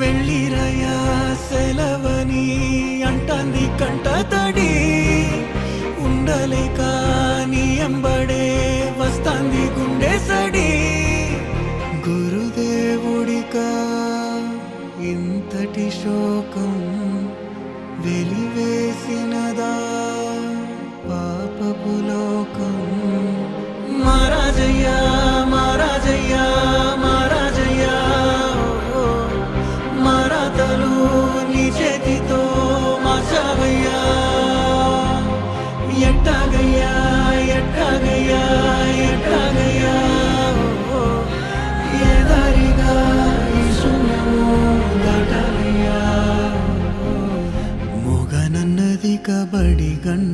వెళ్ళిరయా సెలవని అంటాంది కంట తడి ఉండలేక నీ ఎంబడే వస్తాంది గుండె సడి గురుదేవుడిక ఇంతటి శోకం వెలివేసినదా పాపపు లోకం మహారాజయ్యా మహారాజయ్యా మహారాజయ్యా మరాతలు నీ చేతితో మార్చావయ్యా ఎట్టాగయ్యా ఎట్టాగయ్యా ఎట్టాగయ్యా ఏ దారిగా ఈ శూన్యము దాటాలయ్యా మొగనన్నది కబడి గంట